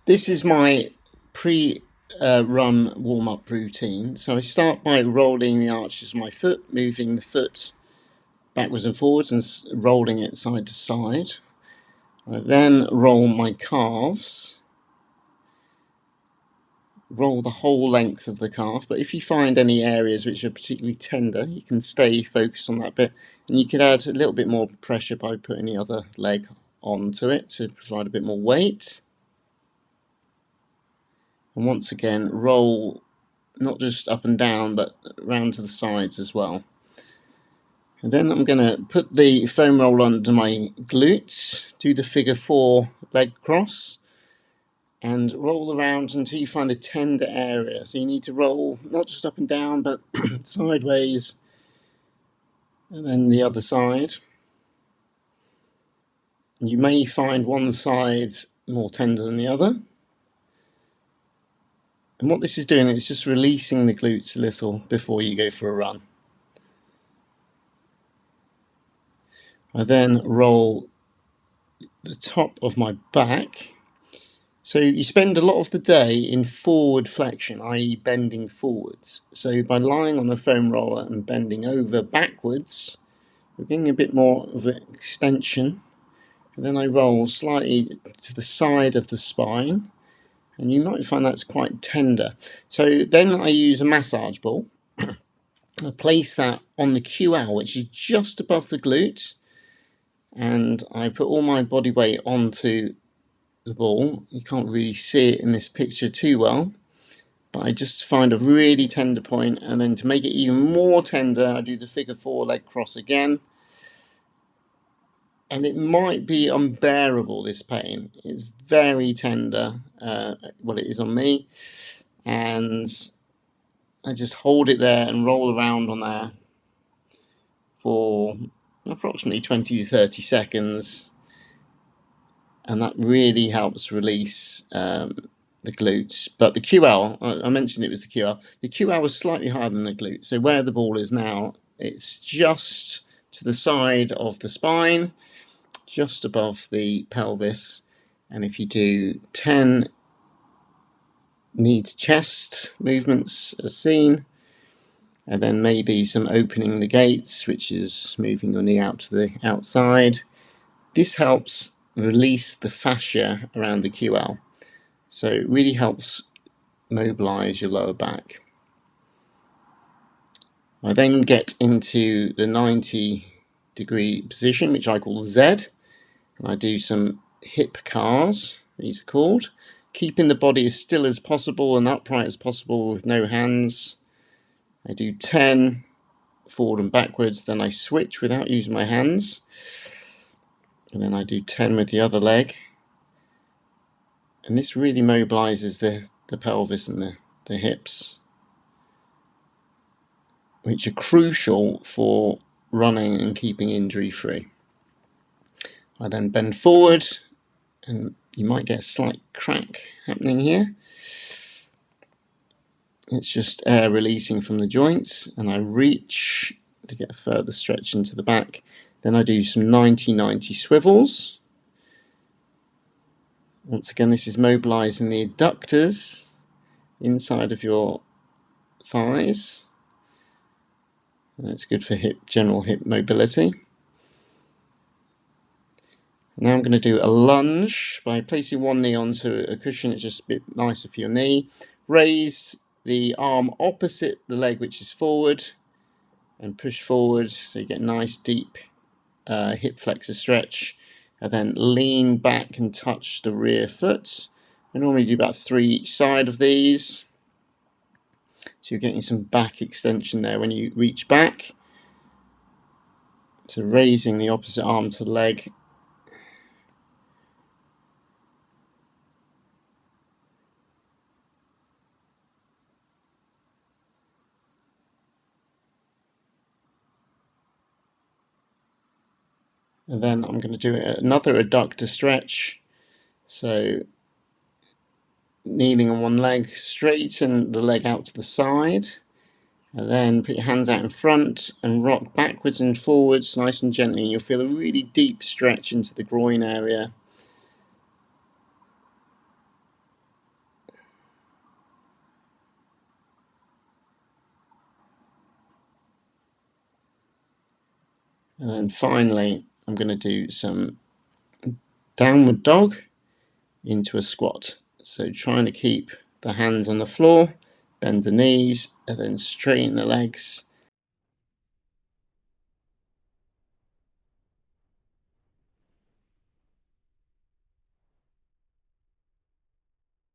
This is my pre-run warm-up routine. So I start by rolling the arches of my foot, moving the foot backwards and forwards and rolling it side to side. I then roll my calves, roll the whole length of the calf, but if you find any areas which are particularly tender, you can stay focused on that bit, and you can add a little bit more pressure by putting the other leg onto it to provide a bit more weight. And once again, roll not just up and down, but round to the sides as well. And then I'm going to put the foam roll under my glutes, do the figure 4 leg cross, and roll around until you find a tender area. So you need to roll not just up and down, but sideways, and then the other side. You may find one side more tender than the other. And what this is doing is just releasing the glutes a little before you go for a run. I then roll the top of my back. So you spend a lot of the day in forward flexion, i.e. bending forwards. So by lying on the foam roller and bending over backwards, we're getting a bit more of an extension. And then I roll slightly to the side of the spine, and you might find that's quite tender. So then I use a massage ball. I place that on the QL, which is just above the glute, and I put all my body weight onto the ball. You can't really see it in this picture too well, but I just find a really tender point, and then to make it even more tender, I do the figure 4 leg cross again. And it might be unbearable, this pain. It's very tender, well, it is on me, and I just hold it there and roll around on there for approximately 20 to 30 seconds, and that really helps release the glutes. But the QL, I mentioned it was the QL. The QL was slightly higher than the glute. So where the ball is now, it's just to the side of the spine, just above the pelvis. And if you do 10 knee to chest movements as seen, and then maybe some opening the gates, which is moving your knee out to the outside, this helps release the fascia around the QL. So it really helps mobilize your lower back. I then get into the 90-degree position, which I call the Z, and I do some hip cars, these are called, keeping the body as still as possible and upright as possible with no hands. I do 10 forward and backwards, then I switch without using my hands, and then I do 10 with the other leg, and this really mobilizes the pelvis and the hips, which are crucial for running and keeping injury free. I then bend forward, and you might get a slight crack happening here. It's just air releasing from the joints, and I reach to get a further stretch into the back. Then I do some 90-90 swivels. Once again, this is mobilizing the adductors inside of your thighs. And it's good for general hip mobility. Now I'm going to do a lunge by placing one knee onto a cushion. It's just a bit nicer for your knee. Raise the arm opposite the leg which is forward and push forward so you get a nice deep hip flexor stretch, and then lean back and touch the rear foot. I normally do about 3 each side of these, so you're getting some back extension there when you reach back. So raising the opposite arm to the leg, and then I'm going to do another adductor stretch. So kneeling on one leg, straighten the leg out to the side, and then put your hands out in front and rock backwards and forwards nice and gently, and you'll feel a really deep stretch into the groin area. And then finally, I'm going to do some downward dog into a squat. So trying to keep the hands on the floor, bend the knees, and then straighten the legs